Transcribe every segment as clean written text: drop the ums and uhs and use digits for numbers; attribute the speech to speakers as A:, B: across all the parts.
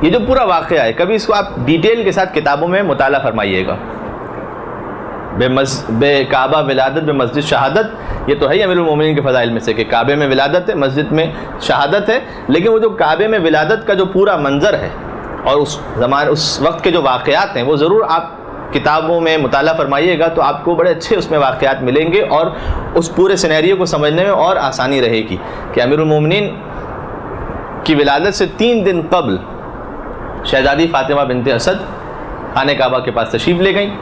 A: یہ جو پورا واقعہ ہے کبھی اس کو آپ ڈیٹیل کے ساتھ کتابوں میں مطالعہ فرمائیے گا. بے کعبہ ولادت بے مسجد شہادت، یہ تو ہے ہی امیر المومنین کے فضائل میں سے کہ کعبے میں ولادت ہے، مسجد میں شہادت ہے، لیکن وہ جو کعبے میں ولادت کا جو پورا منظر ہے اور اس وقت کے جو واقعات ہیں وہ ضرور آپ کتابوں میں مطالعہ فرمائیے گا تو آپ کو بڑے اچھے اس میں واقعات ملیں گے اور اس پورے سینیریو کو سمجھنے میں اور آسانی رہے گی کہ امیر المومنین کی ولادت سے 3 دن قبل شہزادی فاطمہ بنت اسد خانہ کعبہ کے پاس تشریف لے گئیں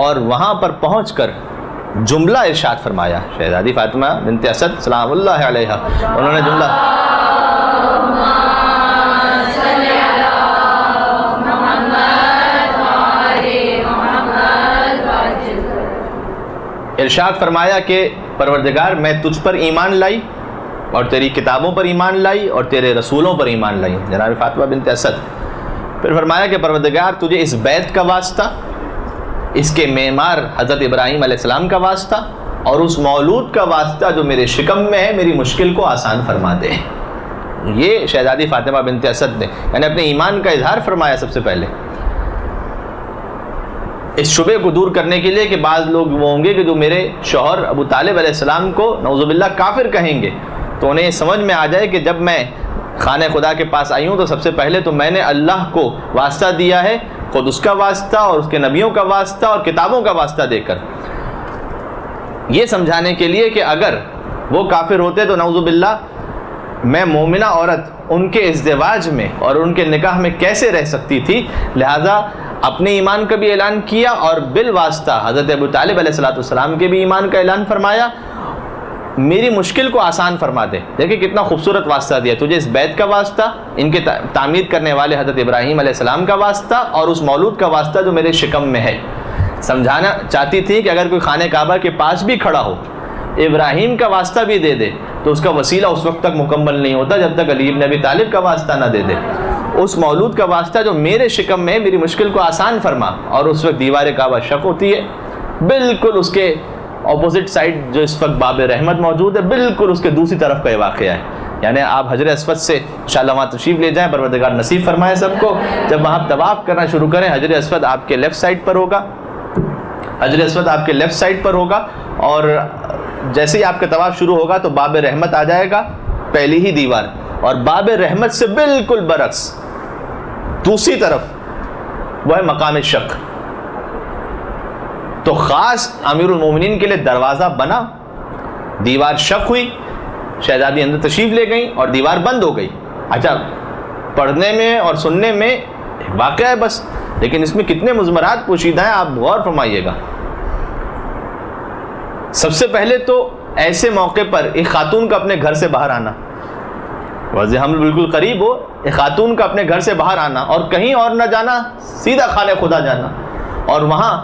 A: اور وہاں پر پہنچ کر جملہ ارشاد فرمایا. شہزادی فاطمہ بنت اسد سلام اللہ علیہا، انہوں نے جملہ ارشاد فرمایا کہ پروردگار میں تجھ پر ایمان لائی اور تیری کتابوں پر ایمان لائی اور تیرے رسولوں پر ایمان لائی. جناب فاطمہ بنت اسد پھر فرمایا کہ پروردگار تجھے اس بیت کا واسطہ، اس کے معمار حضرت ابراہیم علیہ السلام کا واسطہ اور اس مولود کا واسطہ جو میرے شکم میں ہے میری مشکل کو آسان فرما دے. یہ شہزادی فاطمہ بنت اسد نے یعنی اپنے ایمان کا اظہار فرمایا سب سے پہلے، اس شبے کو دور کرنے کے لیے کہ بعض لوگ وہ ہوں گے کہ جو میرے شوہر ابو طالب علیہ السلام کو نعوذ باللہ کافر کہیں گے، تو انہیں سمجھ میں آ جائے کہ جب میں خانہ خدا کے پاس آئی ہوں تو سب سے پہلے تو میں نے اللہ کو واسطہ دیا ہے، خود اس کا واسطہ اور اس کے نبیوں کا واسطہ اور کتابوں کا واسطہ دے کر، یہ سمجھانے کے لیے کہ اگر وہ کافر ہوتے تو نعوذ باللہ میں مومنہ عورت ان کے ازدواج میں اور ان کے نکاح میں کیسے رہ سکتی تھی. لہٰذا اپنے ایمان کا بھی اعلان کیا اور بالواسطہ حضرت ابو طالب علیہ السلام کے بھی ایمان کا اعلان فرمایا، میری مشکل کو آسان فرما دے. دیکھیں کتنا خوبصورت واسطہ دیا، تجھے اس بیت کا واسطہ، ان کے تعمیر کرنے والے حضرت ابراہیم علیہ السلام کا واسطہ اور اس مولود کا واسطہ جو میرے شکم میں ہے. سمجھانا چاہتی تھی کہ اگر کوئی خانہ کعبہ کے پاس بھی کھڑا ہو ابراہیم کا واسطہ بھی دے دے تو اس کا وسیلہ اس وقت تک مکمل نہیں ہوتا جب تک علی بن ابی طالب کا واسطہ نہ دے دے. اس مولود کا واسطہ جو میرے شکم میں ہے میری مشکل کو آسان فرما. اور اس وقت دیوار کعبہ شق ہوتی ہے، بالکل اس کے اپوزٹ سائڈ جو اس وقت باب رحمت موجود ہے بالکل اس کے دوسری طرف کا یہ واقعہ ہے. یعنی آپ حجر اسود سے انشاءاللہ وہاں تشریف لے جائیں، پروردگار نصیب فرمائے سب کو. جب وہاں طواف کرنا شروع کریں حجر اسود آپ کے لیفٹ سائڈ پر ہوگا، حجر اسود آپ کے لیفٹ سائڈ پر ہوگا اور جیسے ہی آپ کا طواف شروع ہوگا تو باب رحمت آ جائے گا پہلی ہی دیوار، اور باب رحمت سے بالکل برعکس دوسری طرف وہ ہے مقام شک. تو خاص امیر المومنین کے لیے دروازہ بنا، دیوار شق ہوئی، شہزادی اندر تشریف لے گئیں اور دیوار بند ہو گئی. اچھا پڑھنے میں اور سننے میں واقعہ ہے بس، لیکن اس میں کتنے مضمرات پوشیدہ ہیں آپ غور فرمائیے گا. سب سے پہلے تو ایسے موقع پر ایک خاتون کا اپنے گھر سے باہر آنا، واضح حمل بالکل قریب ہو، ایک خاتون کا اپنے گھر سے باہر آنا اور کہیں اور نہ جانا، سیدھا خانہ خدا جانا اور وہاں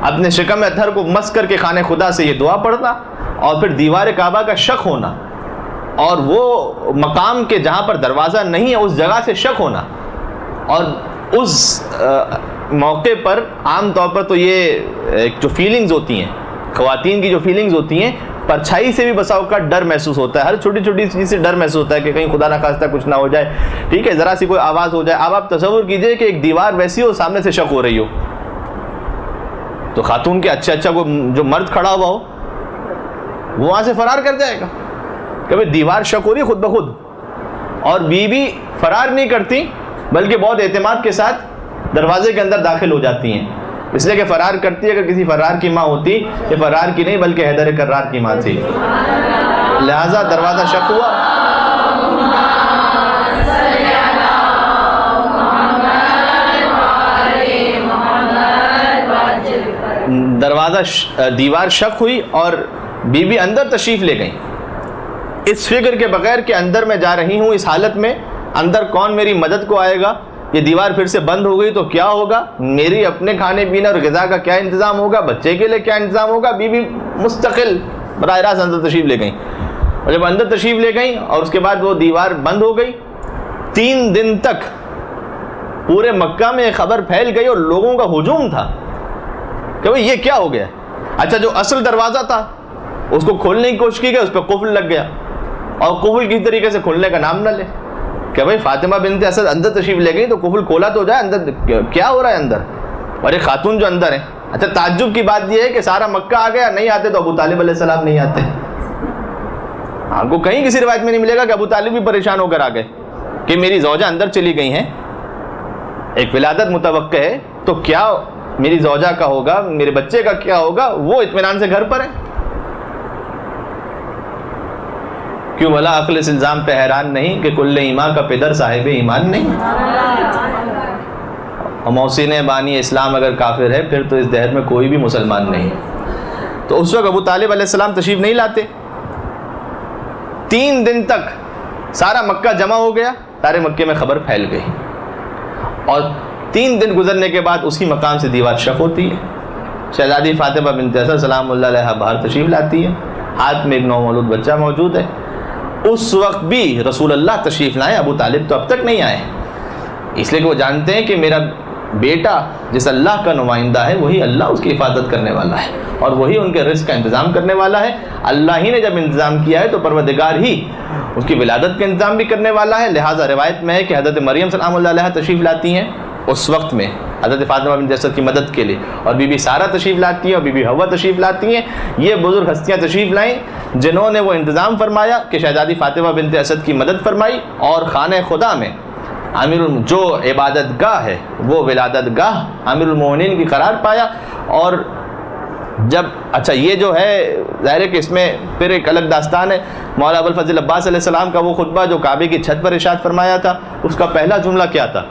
A: اپنے شکم اطہر کو مس کر کے خانہ خدا سے یہ دعا پڑھنا اور پھر دیوار کعبہ کا شق ہونا اور وہ مقام کے جہاں پر دروازہ نہیں ہے اس جگہ سے شق ہونا. اور اس موقع پر عام طور پر تو یہ جو فیلنگز ہوتی ہیں خواتین کی، جو فیلنگز ہوتی ہیں، پرچھائی سے بھی بسا اوقات ڈر محسوس ہوتا ہے، ہر چھوٹی چھوٹی چیز سے ڈر محسوس ہوتا ہے کہ کہیں خدا نہ خواستہ کچھ نہ ہو جائے. ٹھیک ہے، ذرا سی کوئی آواز ہو جائے. اب آپ تصور کیجئے کہ ایک دیوار ویسی ہو سامنے سے شق ہو رہی ہو تو خاتون کے اچھا کوئی جو مرد کھڑا ہوا ہو وہ وہاں سے فرار کر جائے گا. کبھی دیوار شق ہو رہی ہے خود بخود اور بیوی فرار نہیں کرتی بلکہ بہت اعتماد کے ساتھ دروازے کے اندر داخل ہو جاتی ہیں، اس لیے کہ فرار کرتی ہے. اگر کسی فرار کی ماں ہوتی یہ فرار کی نہیں بلکہ حیدر کرار کی ماں تھی، لہذا دروازہ شق ہوا. دیوار شق ہوئی اور بی بی اندر تشریف لے گئیں اس فکر کے بغیر کہ اندر میں جا رہی ہوں، اس حالت میں اندر کون میری مدد کو آئے گا، یہ دیوار پھر سے بند ہو گئی تو کیا ہوگا، میری اپنے کھانے پینے اور غذا کا کیا انتظام ہوگا، بچے کے لیے کیا انتظام ہوگا. بی بی مستقل براہ راست اندر تشریف لے گئیں اور جب اندر تشریف لے گئیں اور اس کے بعد وہ دیوار بند ہو گئی، 3 دن تک پورے مکہ میں خبر پھیل گئی اور لوگوں کا ہجوم تھا کہ بھئی یہ کیا ہو گیا. اچھا جو اصل دروازہ تھا اس کو کھولنے کی کوشش کی گئی، اس پہ قفل لگ گیا اور قفل کسی طریقے سے کھولنے کا نام نہ لے. کہ بھائی فاطمہ بنت اسد اندر تشریف لے گئی تو قفل کھولا تو جائے، اندر کیا ہو رہا ہے اندر، اور ایک خاتون جو اندر ہے. اچھا تعجب کی بات یہ ہے کہ سارا مکہ آ گیا، نہیں آتے تو ابو طالب علیہ السلام نہیں آتے. آپ کو کہیں کسی روایت میں نہیں ملے گا کہ ابو طالب بھی پریشان ہو کر آ گئے کہ میری زوجہ اندر چلی گئی ہیں، ایک ولادت متوقع ہے تو کیا میری زوجہ کا ہوگا، میرے بچے کا کیا ہوگا. وہ اطمینان سے گھر پر ہے. کیوں بھلا عقل اس الزام پہ حیران نہیں کہ کل ایمان کا پدر صاحب ایمان نہیں. اور محسن بانی اسلام اگر کافر ہے پھر تو اس دہر میں کوئی بھی مسلمان نہیں. تو اس وقت ابو طالب علیہ السلام تشریف نہیں لاتے. 3 دن تک سارا مکہ جمع ہو گیا، سارے مکے میں خبر پھیل گئی، اور 3 دن گزرنے کے بعد اسی مقام سے دیوار شق ہوتی ہے. شہزادی فاطمہ بنت اسد سلام اللہ علیہ باہر تشریف لاتی ہے، ہاتھ میں ایک نومولود بچہ موجود ہے. اس وقت بھی رسول اللہ تشریف لائے، ابو طالب تو اب تک نہیں آئے، اس لیے کہ وہ جانتے ہیں کہ میرا بیٹا جس اللہ کا نمائندہ ہے وہی اللہ اس کی حفاظت کرنے والا ہے، اور وہی ان کے رزق کا انتظام کرنے والا ہے. اللہ ہی نے جب انتظام کیا ہے تو پروردگار ہی اس کی ولادت کا انتظام بھی کرنے والا ہے. لہٰذا روایت میں ہے کہ حضرت مریم سلام اللہ علیہ تشریف لاتی ہیں اس وقت میں حضرت فاطمہ بنت اسد کی مدد کے لیے، اور بی بی سارہ تشریف لاتی ہیں اور بی بی حوا تشریف لاتی ہیں. یہ بزرگ ہستیاں تشریف لائیں جنہوں نے وہ انتظام فرمایا کہ شہزادی فاطمہ بنت اسد کی مدد فرمائی، اور خانہ خدا میں جو عبادت گاہ ہے وہ ولادت گاہ امیر المومنین کی قرار پایا. اور جب اچھا یہ جو ہے ظاہر ہے کہ اس میں پھر ایک الگ داستان ہے. مولا ابوالفضل عباس علیہ السلام کا وہ خطبہ جو کعبے کی چھت پر ارشاد فرمایا تھا، اس کا پہلا جملہ کیا تھا؟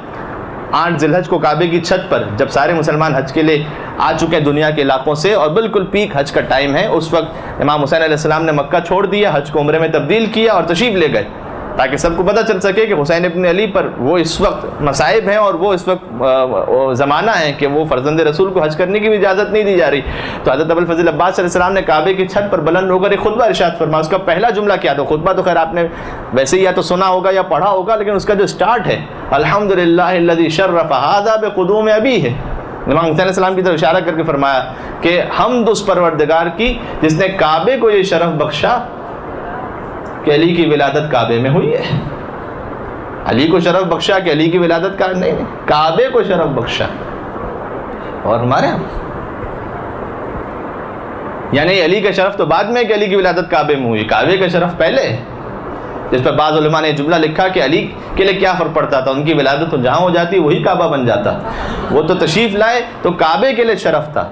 A: 8 ذی الحج کو کعبے کی چھت پر جب سارے مسلمان حج کے لیے آ چکے ہیں دنیا کے علاقوں سے، اور بالکل پیک حج کا ٹائم ہے، اس وقت امام حسین علیہ السلام نے مکہ چھوڑ دیا، حج کو عمرے میں تبدیل کیا اور تشریف لے گئے، تاکہ سب کو پتہ چل سکے کہ حسین ابن علی پر وہ اس وقت مصائب ہیں، اور وہ اس وقت زمانہ ہے کہ وہ فرزند رسول کو حج کرنے کی بھی اجازت نہیں دی جا رہی. تو حضرت ابوالفضل عباس علیہ السلام نے کعبے کی چھت پر بلند ہو کر ایک خطبہ ارشاد فرمایا. اس کا پہلا جملہ کیا تھا؟ خطبہ تو خیر آپ نے ویسے ہی یا تو سنا ہوگا یا پڑھا ہوگا، لیکن اس کا جو سٹارٹ ہے الحمدللہ الذی شرف ھذا بقدوم ابیہ ہے. امام حسین علیہ السلام کی طرف اشارہ کر کے فرمایا کہ حمد اس پروردگار کی جس نے کعبے کو یہ شرف بخشا کہ علی کی ولادت کعبے میں ہوئی ہے. علی کو شرف بخشا کہ علی کی ولادت نہیں، کعبے کو شرف بخشا. اور ہمارے ہم یعنی علی کا شرف تو بعد میں کہ علی کی ولادت کعبے میں ہوئی، کعبے کا شرف پہلے. جس پر بعض علماء نے جملہ لکھا کہ علی کے لیے کیا فرق پڑتا تھا، ان کی ولادت تو جہاں ہو جاتی وہی کعبہ بن جاتا، وہ تو تشریف لائے تو کعبے کے لیے شرف تھا.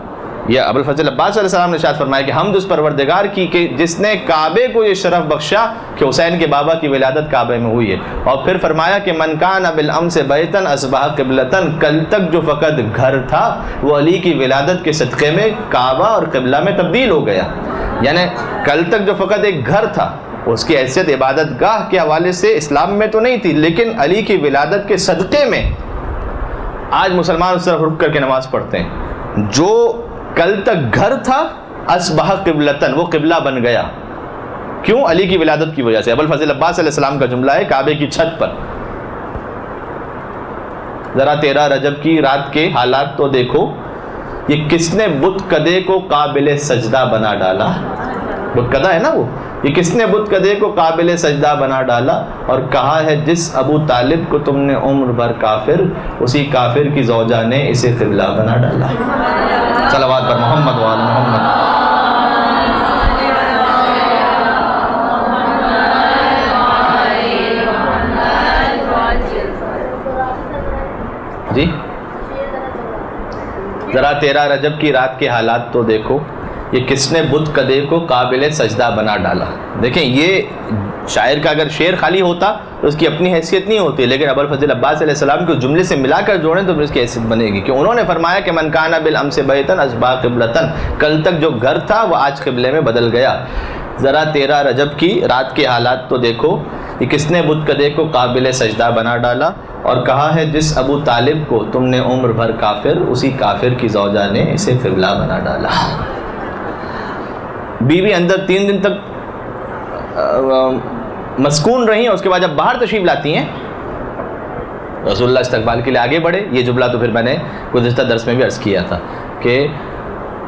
A: یہ ابوالفضل عباس علیہ السلام نے ارشاد فرمایا کہ حمد اس پروردگار کی کہ جس نے کعبے کو یہ شرف بخشا کہ حسین کے بابا کی ولادت کعبے میں ہوئی ہے. اور پھر فرمایا کہ من کان بالامس بیتن اصبح قبلتن، کل تک جو فقط گھر تھا وہ علی کی ولادت کے صدقے میں کعبہ اور قبلہ میں تبدیل ہو گیا. یعنی کل تک جو فقط ایک گھر تھا اس کی حیثیت عبادت گاہ کے حوالے سے اسلام میں تو نہیں تھی، لیکن علی کی ولادت کے صدقے میں آج مسلمان اس طرف رک کر کے نماز پڑھتے ہیں. جو کل تک گھر تھا اصبح قبلتن، وہ قبلہ بن گیا. کیوں؟ علی کی ولادت کی وجہ سے. ابوالفضل عباس علیہ السلام کا جملہ ہے کعبے کی چھت پر. ذرا 13 رجب کی رات کے حالات تو دیکھو، یہ کس نے بت کدے کو قابل سجدہ بنا ڈالا. بت کدہ ہے نا وہ، یہ کس نے بت کدے کو قابل سجدہ بنا ڈالا، اور کہا ہے جس ابو طالب کو تم نے عمر بھر کافر، اسی کافر کی زوجہ نے اسے قبلہ بنا ڈالا. صلوات پر محمد وعلی محمد. جی ذرا 13 رجب کی رات کے حالات تو دیکھو، یہ کس نے بت کدے کو قابل سجدہ بنا ڈالا. دیکھیں یہ شاعر کا اگر شعر خالی ہوتا تو اس کی اپنی حیثیت نہیں ہوتی، لیکن ابوالفضل عباس علیہ السلام کو جملے سے ملا کر جوڑیں تو پھر اس کی حیثیت بنے گی کہ انہوں نے فرمایا کہ من کان بالامس بیتن اصبح قبلتن، کل تک جو گھر تھا وہ آج قبلے میں بدل گیا. ذرا 13 رجب کی رات کے حالات تو دیکھو، یہ کس نے بت کدے کو قابل سجدہ بنا ڈالا، اور کہا ہے جس ابو طالب کو تم نے عمر بھر کافر، اسی کافر کی زوجہ نے اسے قبلہ بنا ڈالا. بیوی اندر 3 دن تک مسکون رہی ہیں. اس کے بعد جب باہر تشریف لاتی ہیں رسول اللہ استقبال کے لیے آگے بڑھے. یہ جملہ تو پھر میں نے گزشتہ درس میں بھی عرض کیا تھا کہ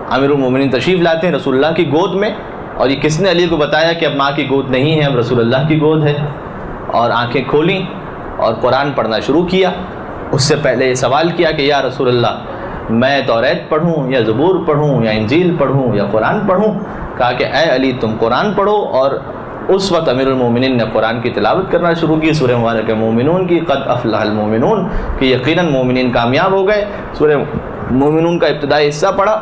A: امیر المومنین تشریف لاتے ہیں رسول اللہ کی گود میں، اور یہ کس نے علی کو بتایا کہ اب ماں کی گود نہیں ہے، اب رسول اللہ کی گود ہے. اور آنکھیں کھولیں اور قرآن پڑھنا شروع کیا۔ اس سے پہلے یہ سوال کیا کہ یا رسول اللہ میں توریت پڑھوں یا زبور پڑھوں یا انجیل پڑھوں یا قرآن پڑھوں؟ کہا کہ اے علی تم قرآن پڑھو، اور اس وقت امیر المومنین نے قرآن کی تلاوت کرنا شروع کی، سورہ مبارکہ مومنون کی، قد افلح المومنون، کہ یقیناً مومنین کامیاب ہو گئے۔ سورہ مومنون کا ابتدائی حصہ پڑھا۔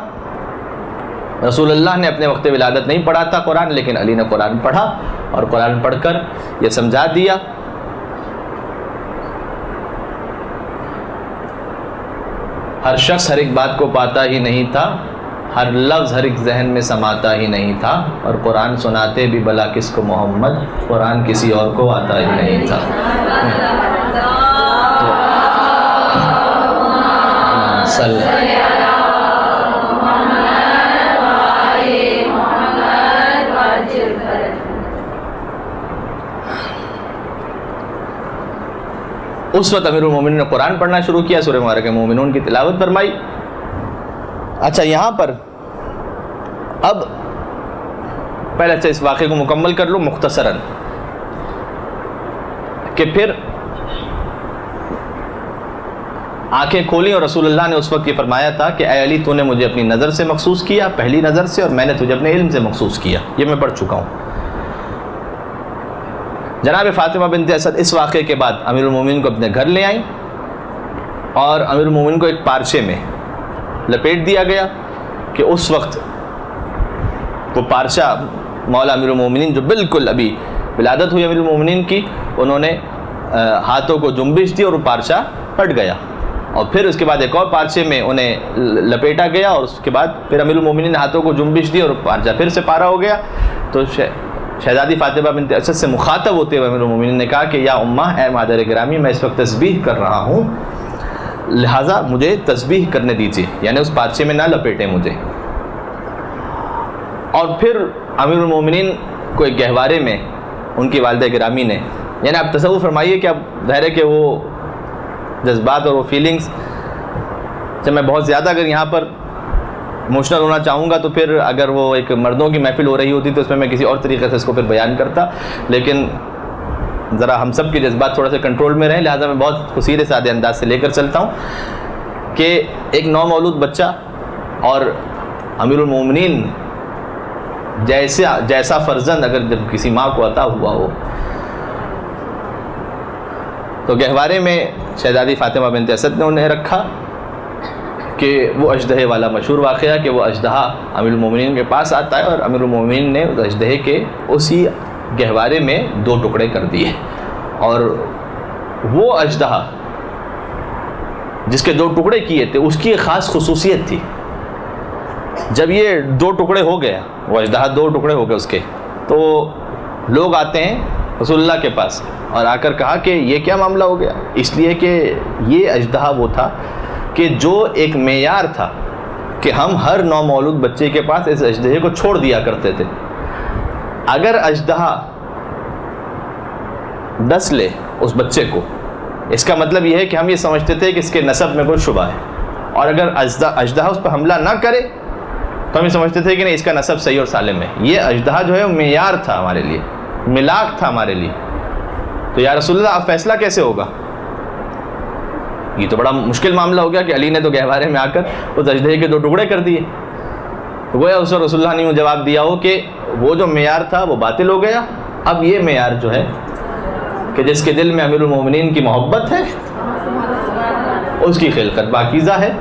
A: رسول اللہ نے اپنے وقت ولادت نہیں پڑھا تھا قرآن، لیکن علی نے قرآن پڑھا اور قرآن پڑھ کر یہ سمجھا دیا ہر شخص ہر ایک بات کو پاتا ہی نہیں تھا، ہر لفظ ہر ایک ذہن میں سماتا ہی نہیں تھا، اور قرآن سناتے بھی بلا کس کو محمد، قرآن کسی اور کو آتا ہی نہیں تھا۔ اس وقت امیر المومنین نے قرآن پڑھنا شروع کیا، سورہ مبارکہ مومنون کی تلاوت فرمائی۔ اچھا یہاں پر اب پہلے اچھا اس واقعے کو مکمل کر لو مختصراً، کہ پھر آنکھیں کھولیں اور رسول اللہ نے اس وقت یہ فرمایا تھا کہ اے علی تو نے مجھے اپنی نظر سے مخصوص کیا، پہلی نظر سے، اور میں نے تجھے اپنے علم سے مخصوص کیا، یہ میں پڑھ چکا ہوں۔ جناب فاطمہ بنت اسد اس واقعے کے بعد امیر المومنین کو اپنے گھر لے آئیں، اور امیر المومنین کو ایک پارچے میں لپیٹ دیا گیا کہ اس وقت وہ پارچہ مولا امیر المومنین جو بالکل ابھی ولادت ہوئی امیر المومنین کی، انہوں نے ہاتھوں کو جنبش دی اور وہ پارچہ پھٹ گیا، اور پھر اس کے بعد ایک اور پارچے میں انہیں لپیٹا گیا، اور اس کے بعد پھر امیر المومنین نے ہاتھوں کو جنبش دی اور پارچہ پھر سے پارا ہو گیا۔ تو شہزادی فاطمہ بنت اسد سے مخاطب ہوتے ہوئے امیر المومنین نے کہا کہ یا امہ، اے مادر گرامی، میں اس وقت تسبیح کر رہا ہوں، لہٰذا مجھے تسبیح کرنے دیجیے، یعنی اس پارچے میں نہ لپیٹیں مجھے۔ اور پھر امیر المومنین کو ایک گہوارے میں ان کی والدہ گرامی نے، یعنی آپ تصور فرمائیے کہ اب ظاہر ہے کہ وہ جذبات اور وہ فیلنگز، جب میں بہت زیادہ اگر یہاں پر ایموشنل ہونا چاہوں گا تو پھر اگر وہ ایک مردوں کی محفل ہو رہی ہوتی تو اس میں کسی اور طریقے سے اس کو پھر بیان کرتا، لیکن ذرا ہم سب کے جذبات تھوڑا سا کنٹرول میں رہیں، لہٰذا میں بہت سیدھے سادے انداز سے لے کر چلتا ہوں کہ ایک نومولود بچہ اور امیر المومنین جیسا فرزند اگر جب کسی ماں کو عطا ہوا ہو، تو گہوارے میں شہزادی فاطمہ بنت اسد نے انہیں رکھا کہ وہ اژدہے والا مشہور واقعہ کہ وہ اژدہا امیر المومنین کے پاس آتا ہے، اور امیر المومنین نے اس اژدہے کے اسی گہوارے میں 2 ٹکڑے کر دیے، اور وہ اژدہا جس کے 2 ٹکڑے کیے تھے اس کی ایک خاص خصوصیت تھی۔ جب یہ 2 ٹکڑے ہو گیا، وہ اژدہا 2 ٹکڑے ہو گئے اس کے، تو لوگ آتے ہیں رسول اللہ کے پاس اور آ کر کہا کہ یہ کیا معاملہ ہو گیا، اس لیے کہ یہ اژدہا وہ تھا کہ جو ایک معیار تھا کہ ہم ہر نومولود بچے کے پاس اس اژدہے کو چھوڑ دیا کرتے تھے، اگر اژدہا ڈس لے اس بچے کو، اس کا مطلب یہ ہے کہ ہم یہ سمجھتے تھے کہ اس کے نسب میں کوئی شبہ ہے، اور اگر اژدہا اس پر حملہ نہ کرے تو ہم یہ سمجھتے تھے کہ نہیں اس کا نسب صحیح اور سالم ہے۔ یہ اژدہا جو ہے وہ معیار تھا ہمارے لیے، ملاک تھا ہمارے لیے۔ تو یا رسول اللہ اب فیصلہ کیسے ہوگا؟ یہ تو بڑا مشکل معاملہ ہو گیا کہ علی نے تو گہوارے میں آ کر اس اژدہے کے 2 ٹکڑے کر دیے۔ گویا اس وقت رسول اللہ نے وہ جواب دیا ہو کہ وہ جو معیار تھا وہ باطل ہو گیا، اب یہ معیار جو ہے کہ جس کے دل میں امیر المومنین کی محبت ہے اس کی خلقت پاکیزہ ہے،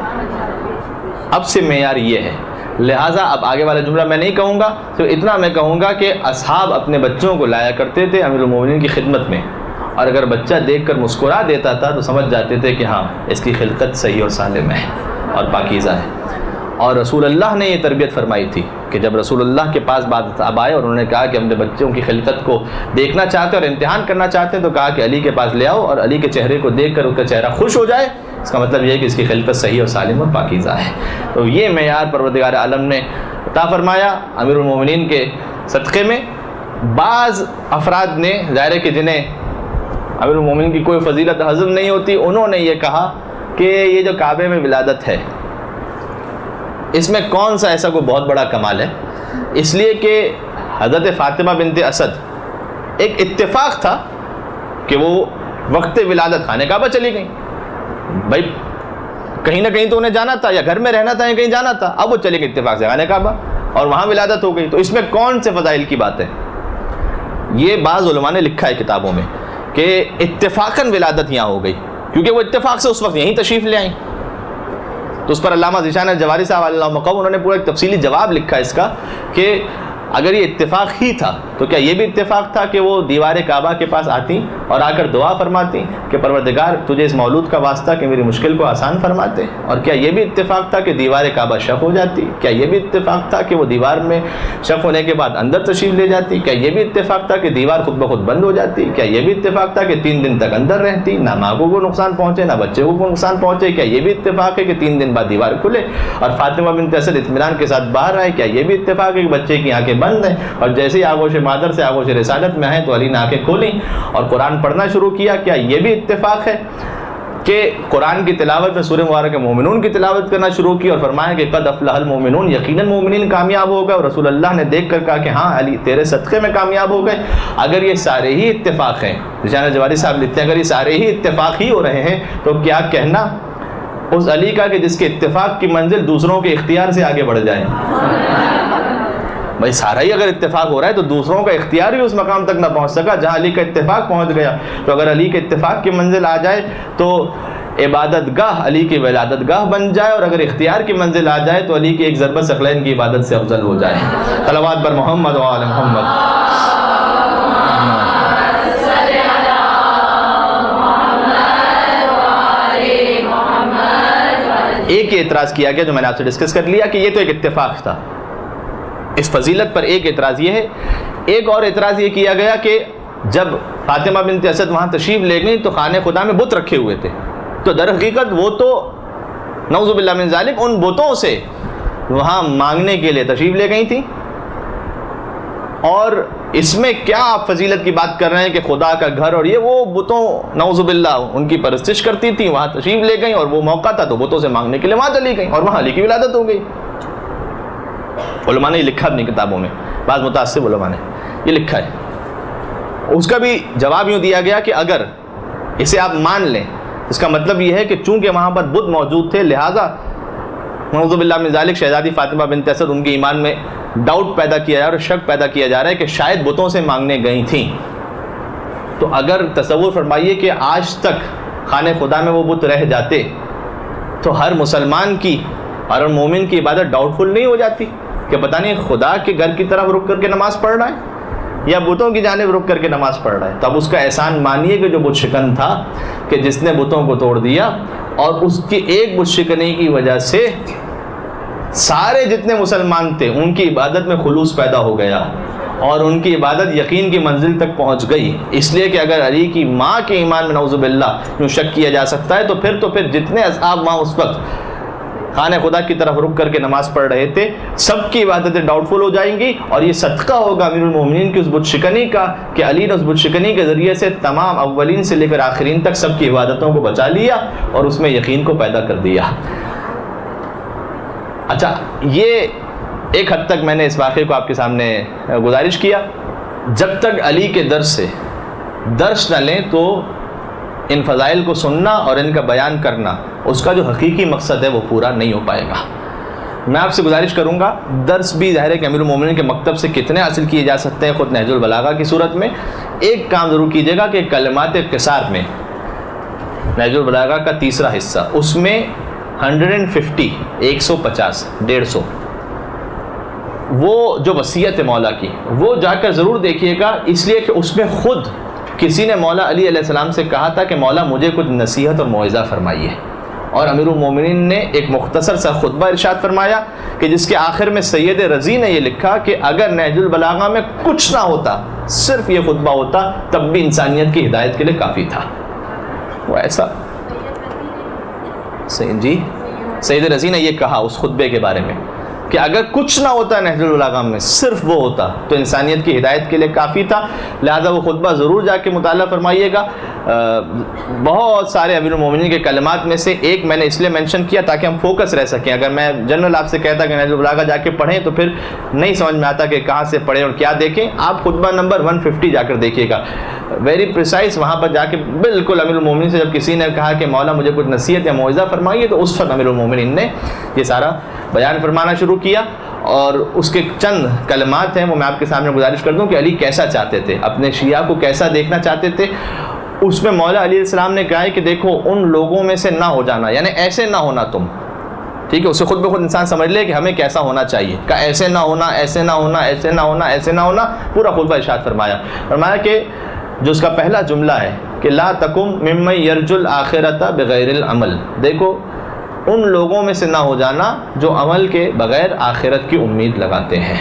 A: اب سے معیار یہ ہے۔ لہٰذا اب آگے والا جملہ میں نہیں کہوں گا، تو اتنا میں کہوں گا کہ اصحاب اپنے بچوں کو لایا کرتے تھے امیر المومنین کی خدمت میں، اور اگر بچہ دیکھ کر مسکرا دیتا تھا تو سمجھ جاتے تھے کہ ہاں اس کی خلقت صحیح اور سالم ہے اور پاکیزہ ہے۔ اور رسول اللہ نے یہ تربیت فرمائی تھی کہ جب رسول اللہ کے پاس بات اب آئے اور انہوں نے کہا کہ اپنے بچوں کی خلقت کو دیکھنا چاہتے ہیں اور امتحان کرنا چاہتے ہیں، تو کہا کہ علی کے پاس لے آؤ اور علی کے چہرے کو دیکھ کر اس کا چہرہ خوش ہو جائے، اس کا مطلب یہ ہے کہ اس کی خلقت صحیح اور سالم اور پاکیزہ ہے۔ تو یہ معیار پروردگار عالم نے عطا فرمایا امیر المومنین کے صدقے میں۔ بعض افراد نے، ظاہر ہے کہ جنہیں امیر المومنین کی کوئی فضیلت ہضم نہیں ہوتی، انہوں نے یہ کہا کہ یہ جو کعبے میں ولادت ہے اس میں کون سا ایسا کوئی بہت بڑا کمال ہے، اس لیے کہ حضرت فاطمہ بنت اسد ایک اتفاق تھا کہ وہ وقت ولادت خانہ کعبہ چلی گئیں. بھائی کہیں نہ کہیں تو انہیں جانا تھا، یا گھر میں رہنا تھا یا کہیں جانا تھا، اب وہ چلے گئے اتفاق سے خانہ کعبہ اور وہاں ولادت ہو گئی. تو اس میں کون سے فضائل کی بات ہے؟ یہ بعض علماء نے لکھا ہے کتابوں میں کہ اتفاقاً ولادت یہاں ہو گئی، کیونکہ وہ اتفاق سے اس وقت یہیں تشریف لے آئیں. تو اس پر علامہ ذیشان الجواہری صاحب اللہ مقام انہوں نے پورا ایک تفصیلی جواب لکھا اس کا کہ اگر یہ اتفاق ہی تھا تو کیا یہ بھی اتفاق تھا کہ وہ دیوار کعبہ کے پاس آتی اور آ کر دعا فرماتی کہ پروردگار تجھے اس مولود کا واسطہ کہ میری مشکل کو آسان فرماتے؟ اور کیا یہ بھی اتفاق تھا کہ دیوار کعبہ شق ہو جاتی؟ کیا یہ بھی اتفاق تھا کہ وہ دیوار میں شق ہونے کے بعد اندر تشریف لے جاتی؟ کیا یہ بھی اتفاق تھا کہ دیوار خود بخود بند ہو جاتی؟ کیا یہ بھی اتفاق تھا کہ 3 دن تک اندر رہتی، نہ ماں کو نقصان پہنچے نہ بچے کو نقصان پہنچے؟ کیا یہ بھی اتفاق ہے کہ 3 دن بعد دیوار کھلے اور فاطمہ بنت اسد اطمینان کے ساتھ باہر آئے؟ کیا یہ بھی اتفاق ہے کہ بچے کی آنکھیں بند ہیں اور جیسے ہی آغوش مادر سے آغوش رسالت میں آئے تو علی نے آنکھیں کھولیں اور قرآن پڑھنا شروع کیا؟ کیا یہ بھی اتفاق ہے کہ قرآن کی تلاوت میں سورہ مبارکہ مومنون کی تلاوت کرنا شروع کی اور فرمایا کہ قد افلح المومنون، یقیناً مومنین کامیاب ہو گئے، اور رسول اللہ نے دیکھ کر کہا کہ ہاں علی تیرے صدقے میں کامیاب ہو گئے؟ اگر یہ سارے ہی اتفاق ہیں، ذیشان الجواہری صاحب لکھتے ہیں اگر یہ سارے ہی اتفاق ہی ہو رہے ہیں تو کیا کہنا اس علی کا کہ جس کے اتفاق کی منزل دوسروں کے اختیار سے آگے بڑھ جائے؟ بھائی سارا ہی اگر اتفاق ہو رہا ہے تو دوسروں کا اختیار بھی اس مقام تک نہ پہنچ سکا جہاں علی کا اتفاق پہنچ گیا. تو اگر علی کے اتفاق کی منزل آ جائے تو عبادت گاہ علی کی ولادت گاہ بن جائے، اور اگر اختیار کی منزل آ جائے تو علی کی ایک ضربت ثقلین کی عبادت سے افضل ہو جائے. صلوات بر محمد و آل محمد. ایک اعتراض کیا گیا جو میں نے آپ سے ڈسکس کر لیا کہ یہ تو ایک اتفاق تھا، اس فضیلت پر ایک اعتراض یہ ہے. ایک اور اعتراض یہ کیا گیا کہ جب فاطمہ بنت اسد وہاں تشریف لے گئیں تو خانہ خدا میں بت رکھے ہوئے تھے، تو در حقیقت وہ تو نعوذ باللہ من ذالک ان بتوں سے وہاں مانگنے کے لیے تشریف لے گئی تھیں. اور اس میں کیا آپ فضیلت کی بات کر رہے ہیں کہ خدا کا گھر اور یہ وہ بتوں نعوذ باللہ ان کی پرستش کرتی تھیں، وہاں تشریف لے گئیں اور وہ موقع تھا تو بتوں سے مانگنے کے لیے وہاں چلی گئیں اور وہاں علی کی ولادت ہو گئی. علماء نے یہ لکھا اپنی کتابوں میں، بعض متعصب علماء نے یہ لکھا ہے. اس کا بھی جواب یوں دیا گیا کہ اگر اسے آپ مان لیں اس کا مطلب یہ ہے کہ چونکہ وہاں پر بت موجود تھے لہٰذا نعوذ باللہ من ذالک شہزادی فاطمہ بنت اسد ان کے ایمان میں ڈاؤٹ پیدا کیا جا رہا ہے اور شک پیدا کیا جا رہا ہے کہ شاید بتوں سے مانگنے گئی تھیں. تو اگر تصور فرمائیے کہ آج تک خانہ خدا میں وہ بت رہ جاتے تو ہر مسلمان کی اور مومن کی عبادت ڈاؤٹ فل نہیں ہو جاتی کہ پتہ نہیں خدا کے گھر کی طرف رک کر کے نماز پڑھ رہا ہے یا بتوں کی جانب رک کر کے نماز پڑھ رہا ہے. تو اب اس کا احسان مانیے کہ جو بت شکن تھا کہ جس نے بتوں کو توڑ دیا اور اس کی ایک بت شکنی کی وجہ سے سارے جتنے مسلمان تھے ان کی عبادت میں خلوص پیدا ہو گیا اور ان کی عبادت یقین کی منزل تک پہنچ گئی. اس لیے کہ اگر علی کی ماں کے ایمان میں نعوذ باللہ یوں شک کیا جا سکتا ہے تو پھر جتنے اصحاب وہاں اس وقت خانہ خدا کی طرف رک کر کے نماز پڑھ رہے تھے سب کی عبادتیں ڈاؤٹ فل ہو جائیں گی. اور یہ صدقہ ہوگا امیر المومنین کی اس بت شکنی کا کہ علی نے اس بت شکنی کے ذریعے سے تمام اولین سے لے کر آخرین تک سب کی عبادتوں کو بچا لیا اور اس میں یقین کو پیدا کر دیا. اچھا یہ ایک حد تک میں نے اس واقعے کو آپ کے سامنے گزارش کیا. جب تک علی کے درس سے درس نہ لیں تو ان فضائل کو سننا اور ان کا بیان کرنا اس کا جو حقیقی مقصد ہے وہ پورا نہیں ہو پائے گا. میں آپ سے گزارش کروں گا درس بھی ظاہر ہے کہ امیر المومنین کے مکتب سے کتنے حاصل کیے جا سکتے ہیں خود نہج البلاغہ کی صورت میں. ایک کام ضرور کیجیے گا کہ کلمات قصار میں نہج البلاغہ کا تیسرا حصہ اس میں 150 150 150 وہ جو وصیت ہے مولا کی وہ جا کر ضرور دیکھیے گا. اس لیے کہ اس میں خود کسی نے مولا علی علیہ السلام سے کہا تھا کہ مولا مجھے کچھ نصیحت اور موعظہ فرمائیے, اور امیر المومنین نے ایک مختصر سا خطبہ ارشاد فرمایا کہ جس کے آخر میں سید رضی نے یہ لکھا کہ اگر نہج البلاغہ میں کچھ نہ ہوتا صرف یہ خطبہ ہوتا تب بھی انسانیت کی ہدایت کے لیے کافی تھا. وہ ایسا جی سید رضی نے یہ کہا اس خطبے کے بارے میں کہ اگر کچھ نہ ہوتا نہج البلاغہ میں، صرف وہ ہوتا تو انسانیت کی ہدایت کے لیے کافی تھا. لہذا وہ خطبہ ضرور جا کے مطالعہ فرمائیے گا. بہت سارے امیر المومنین کے کلمات میں سے ایک میں نے اس لیے مینشن کیا تاکہ ہم فوکس رہ سکیں. اگر میں جنرل آپ سے کہتا کہ نہج البلاغہ جا کے پڑھیں تو پھر نہیں سمجھ میں آتا کہ کہاں سے پڑھیں اور کیا دیکھیں. آپ خطبہ نمبر 150 جا کر دیکھیے گا، ویری پریسائز. وہاں پر جا کے بالکل امیر المومنین سے جب کسی نے کہا کہ مولا مجھے کچھ نصیحت یا موعظہ فرمائیے تو اس وقت امیر المومنین نے یہ سارا بیان فرمانا شروع کیا. اور اس کے چند کلمات ہیں وہ میں آپ کے سامنے گزارش کر دوں کہ علی کیسا چاہتے تھے، اپنے شیعہ کو کیسا دیکھنا چاہتے تھے. اس میں مولا علیہ السلام نے کہا ہے کہ دیکھو ان لوگوں میں سے نہ ہو جانا، یعنی ایسے نہ ہونا تم. ٹھیک ہے، اسے خود بخود انسان سمجھ لے کہ ہمیں کیسا ہونا چاہیے. کہ ایسے نہ ہونا، ایسے نہ ہونا، ایسے نہ ہونا، ایسے نہ ہونا. پورا خطبہ ارشاد فرمایا کہ جو اس کا پہلا جملہ ہے کہ لا تکم ممن یرجو الآخرۃ بغیر العمل. دیکھو ان لوگوں میں سے نہ ہو جانا جو عمل کے بغیر آخرت کی امید لگاتے ہیں.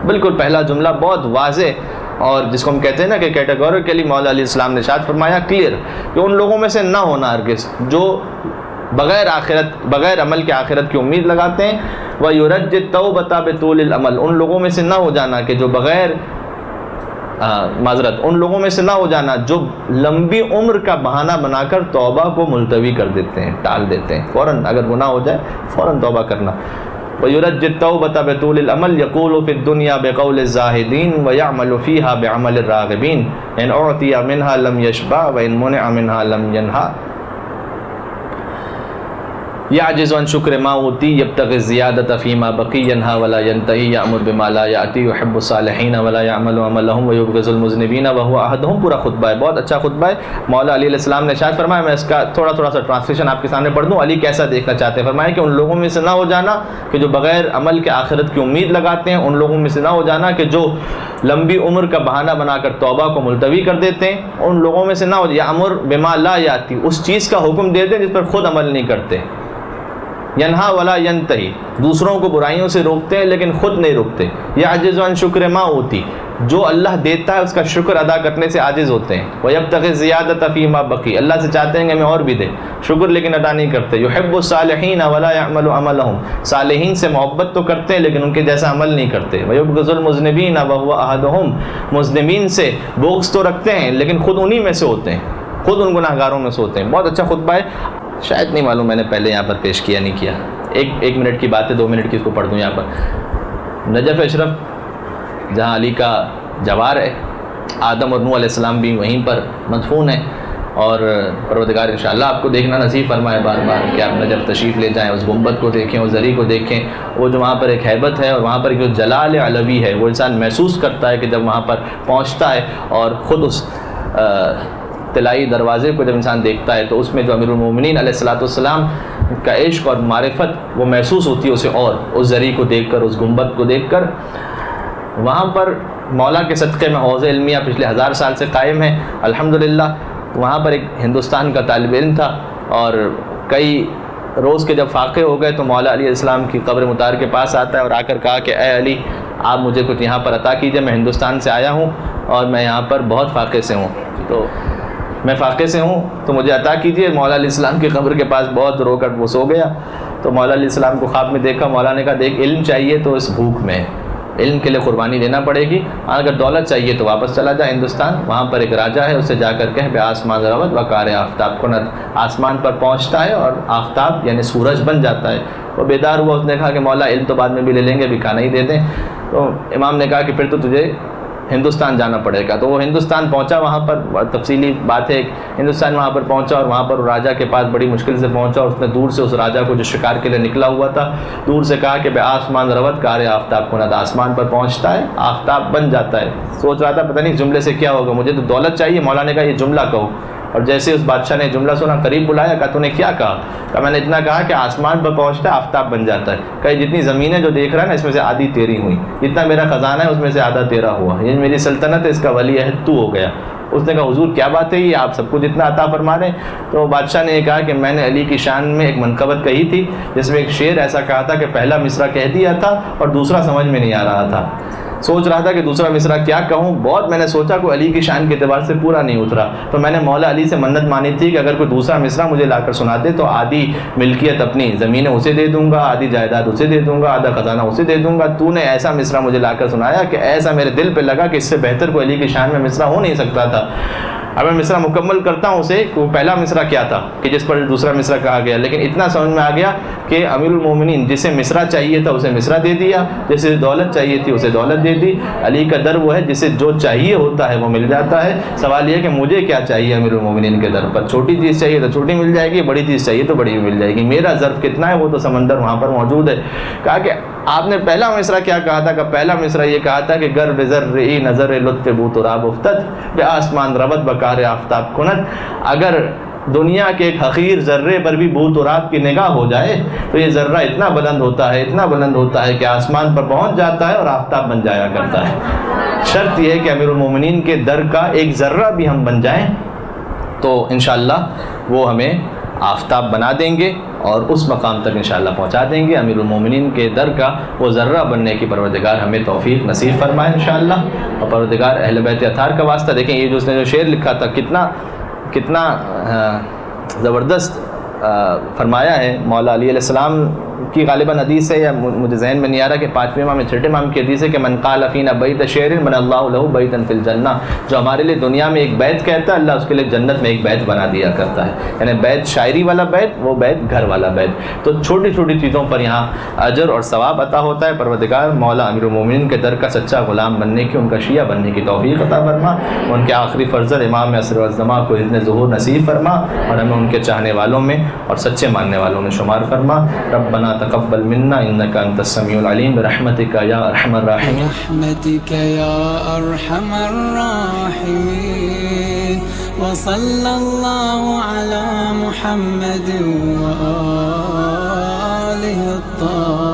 A: بالکل پہلا جملہ بہت واضح اور جس کو ہم کہتے ہیں نا کہ کیٹیگوریکلی مولا علیہ السلام نے ارشاد فرمایا کلیئر کہ ان لوگوں میں سے نہ ہونا ہرگز جو بغیر عمل کے آخرت کی امید لگاتے ہیں. وَيُرَجِّ التَّوْبَةَ بِطُولِ الْعَمَلِ. ان لوگوں میں سے نہ ہو جانا کہ جو ان لوگوں میں سے نہ ہو جانا جو لمبی عمر کا بہانہ بنا کر توبہ کو ملتوی کر دیتے ہیں، ٹال دیتے ہیں. فوراً اگر گناہ ہو جائے فوراً توبہ کرنا. وَيُرَجِّ التَّوْبَةَ بِطُولِ الْعَمَلِ يَقُولُ فِي الدُّنْيَا بِقَوْلِ الزَّاهِدِينَ وَيَعْمَلُ فِيهَا بِعَمَلِ الرَّاغِبِينَ إِنْ أُعْطِيَ مِنْهَا لَمْ يَشْبَعْ وَإِنْ مُنِعَ مِنْهَا لَمْ يَنْهَ. يعجز عن شکر ما اوتی یبتغی الزیادۃ فیما بقی ینہا ولا ینتہی یأمر بما لا یأتی یحب الصالحین ولا یعمل عملهم ویبغض المذنبین وهو احدهم. پورا خطبہ ہے، بہت اچھا خطبہ ہے. مولا علیہ السلام نے ارشاد فرمایا، میں اس کا تھوڑا سا ٹرانسلیشن آپ کے سامنے پڑھ دوں. علی کیسا دیکھنا چاہتے ہیں؟ فرمایا کہ ان لوگوں میں سے نہ ہو جانا کہ جو بغیر عمل کے آخرت کی امید لگاتے ہیں. ان لوگوں میں سے نہ ہو جانا کہ جو لمبی عمر کا بہانہ بنا کر توبہ کو ملتوی کر دیتے ہیں. ان لوگوں میں سے نہ ہو یأمر بما لا یأتی، اس چیز کا حکم دیتے ہیں جس پر خود عمل نہیں کرتے. ینہا ولا ینتہی، دوسروں کو برائیوں سے روکتے ہیں لیکن خود نہیں روکتے. یعجز عن شکر ما اوتی، جو اللہ دیتا ہے اس کا شکر ادا کرنے سے عاجز ہوتے ہیں. ویبتغی الزیادۃ فیما بقی، اللہ سے چاہتے ہیں کہ ہمیں اور بھی دے شکر لیکن ادا نہیں کرتے. یحب الصالحین ولا یعمل عملهم، صالحین سے محبت تو کرتے ہیں لیکن ان کے جیسا عمل نہیں کرتے. ویبغض المذنبین وهو احدهم، مذنبین سے بغض تو رکھتے ہیں لیکن خود انہی میں سے ہوتے ہیں، خود ان گناہ گاروں میں سے ہوتے ہیں. بہت اچھا خطبہ ہے، شاید نہیں معلوم میں نے پہلے یہاں پر پیش کیا نہیں کیا. ایک منٹ کی بات ہے، 2 منٹ کی اس کو پڑھ دوں. یہاں پر نجف اشرف جہاں علی کا جوار ہے، آدم اور نوح علیہ السلام بھی وہیں پر مدفون ہیں. اور پروردگار انشاءاللہ آپ کو دیکھنا نصیب فرمائے بار بار کہ آپ نجف تشریف لے جائیں، اس گنبد کو دیکھیں، اس زری کو دیکھیں. وہ جو وہاں پر ایک ہیبت ہے اور وہاں پر جو جلال علوی ہے وہ انسان محسوس کرتا ہے کہ جب وہاں پر پہنچتا ہے اور خود اس طلائی دروازے کو جب انسان دیکھتا ہے تو اس میں جو امیر المومنین علیہ الصلوۃ والسلام کا عشق اور معرفت وہ محسوس ہوتی ہے اسے. اور اس زری کو دیکھ کر، اس گنبد کو دیکھ کر، وہاں پر مولا کے صدقے میں حوض علمیہ پچھلے 1000 سال سے قائم ہے الحمدللہ. وہاں پر ایک ہندوستان کا طالب علم تھا اور کئی روز کے جب فاقے ہو گئے تو مولا علیہ السلام کی قبر مطہر کے پاس آتا ہے اور آ کر کہا کہ اے علی آپ مجھے کچھ یہاں پر عطا کیجئے، میں ہندوستان سے آیا ہوں اور میں یہاں پر بہت فاقے سے ہوں، تو میں فاقے سے ہوں تو مجھے عطا کیجئے. مولا علیہ السلام کی قبر کے پاس بہت رو کر وہ سو گیا. تو مولا علیہ السلام کو خواب میں دیکھا. مولا نے کہا دیکھ علم چاہیے تو اس بھوک میں علم کے لیے قربانی دینا پڑے گی، اگر دولت چاہیے تو واپس چلا جا ہندوستان. وہاں پر ایک راجہ ہے، اسے جا کر کہہ بے آسمان روت وقار آفتاب کنت، آسمان پر پہنچتا ہے اور آفتاب یعنی سورج بن جاتا ہے. وہ بیدار ہوا، اس نے کہا کہ مولا علم تو بعد میں بھی لے لیں گے، ابھی کھانا ہی دے دیں. تو امام نے کہا کہ پھر تو تجھے ہندوستان جانا پڑے گا. تو وہ ہندوستان پہنچا. وہاں پر تفصیلی بات ہے، ہندوستان وہاں پر پہنچا اور وہاں پر راجہ کے پاس بڑی مشکل سے پہنچا اور اس نے دور سے اس راجہ کو جو شکار کے لیے نکلا ہوا تھا دور سے کہا کہ بے آسمان روت کار آفتاب کنت، آسمان پر پہنچتا ہے آفتاب بن جاتا ہے. سوچ رہا تھا پتہ نہیں جملے سے کیا ہوگا، مجھے تو دولت چاہیے. مولا نے کہا یہ جملہ کہو. اور جیسے اس بادشاہ نے جملہ سنا قریب بلایا، کہا تو نے کیا کہا؟ کہا میں نے اتنا کہا کہ آسمان پر پہنچتا ہے آفتاب بن جاتا ہے. کہا جتنی زمینیں جو دیکھ رہا ہے نا اس میں سے آدھی تیری ہوئی، جتنا میرا خزانہ ہے اس میں سے آدھا تیرا ہوا، یہ میری سلطنت ہے اس کا ولی عہد تو ہو گیا. اس نے کہا حضور کیا بات ہے یہ، آپ سب کو جتنا عطا فرما رہے ہیں؟ تو بادشاہ نے یہ کہا کہ میں نے علی کی شان میں ایک منقبت کہی تھی جس میں ایک شعر ایسا کہا تھا کہ پہلا مصرع کہہ دیا تھا اور دوسرا سمجھ میں نہیں آ رہا تھا. سوچ رہا تھا کہ دوسرا مصرع کیا کہوں، بہت میں نے سوچا، کوئی علی کی شان کے اعتبار سے پورا نہیں اترا، تو میں نے مولا علی سے منت مانی تھی کہ اگر کوئی دوسرا مصرع مجھے لا کر سناتے تو آدھی ملکیت اپنی زمینیں اسے دے دوں گا، آدھی جائیداد اسے دے دوں گا، آدھا خزانہ اسے دے دوں گا۔ تو نے ایسا مصرع مجھے لا کر سنایا کہ ایسا میرے دل پہ لگا کہ اس سے بہتر کوئی علی کی شان میں مصرع ہو نہیں سکتا تھا۔ اب میں مصرع مکمل کرتا ہوں اسے کہ وہ پہلا مصرع کیا تھا کہ جس پر دوسرا مصرع کہا گیا، لیکن اتنا سمجھ میں آ گیا کہ امیر المومنین جسے مصرع چاہیے تھا اسے مصرع دے دیا، جسے دولت چاہیے تھی اسے دولت دے دی۔ علی کا در وہ ہے جسے جو چاہیے ہوتا ہے وہ مل جاتا ہے۔ سوال یہ ہے کہ مجھے کیا چاہیے امیر المومنین کے در پر؟ چھوٹی چیز چاہیے تو چھوٹی مل جائے گی، بڑی چیز چاہیے تو بڑی بھی مل جائے گی۔ میرا ظرف کتنا ہے وہ تو سمندر وہاں پر موجود ہے۔ کہا کہ آپ نے پہلا مصرع کیا کہا تھا؟ کہ پہلا مصرع یہ کہا تھا کہ گر بذرعی نظر لطف بو تراب افتد بے آسمان ربط بکار آفتاب کنت۔ اگر دنیا کے ایک حقیر ذرے پر بھی بو تراب کی نگاہ ہو جائے تو یہ ذرہ اتنا بلند ہوتا ہے، اتنا بلند ہوتا ہے کہ آسمان پر پہنچ جاتا ہے اور آفتاب بن جایا کرتا ہے۔ شرط یہ ہے کہ امیر المومنین کے در کا ایک ذرہ بھی ہم بن جائیں تو انشاءاللہ وہ ہمیں آفتاب بنا دیں گے اور اس مقام تک انشاءاللہ پہنچا دیں گے۔ امیر المومنین کے در کا وہ ذرہ بننے کی پروردگار ہمیں توفیق نصیب فرمائے انشاءاللہ۔ اور پروردگار اہل بیت اطہار کا واسطہ، دیکھیں یہ جو اس نے جو شعر لکھا تھا کتنا زبردست فرمایا ہے۔ مولا علی علیہ السلام کی غالباً حدیث ہے یا مجھے ذہن میں نہیں آ رہا کہ 5ویں امام یا 6ٹھے امام کی حدیث ہے کہ من قال فینا بیت شعر من اللہ لہ بیتا فی الجنہ، جو ہمارے لیے دنیا میں ایک بیت کہتا ہے اللہ اس کے لیے جنت میں ایک بیت بنا دیا کرتا ہے۔ یعنی بیت شاعری والا بیت، وہ بیت گھر والا بیت۔ تو چھوٹی چھوٹی چیزوں پر یہاں اجر اور ثواب عطا ہوتا ہے۔ پروردگار مولا امیر المومنین کے در کا سچا غلام بننے کی، ان کا شیعہ بننے کی توفیق عطا فرما، ان کے آخری فرزند امام عصر والزماں کو اذن ظہور نصیب فرما اور ہمیں ان کے چاہنے والوں میں اور سچے ماننے والوں میں شمار فرما۔ ربنا تقبل منا انك انت السميع العليم برحمتك يا ارحم الراحمين
B: برحمتك يا ارحم الراحمين وصلى الله على محمد وآله الطاهرين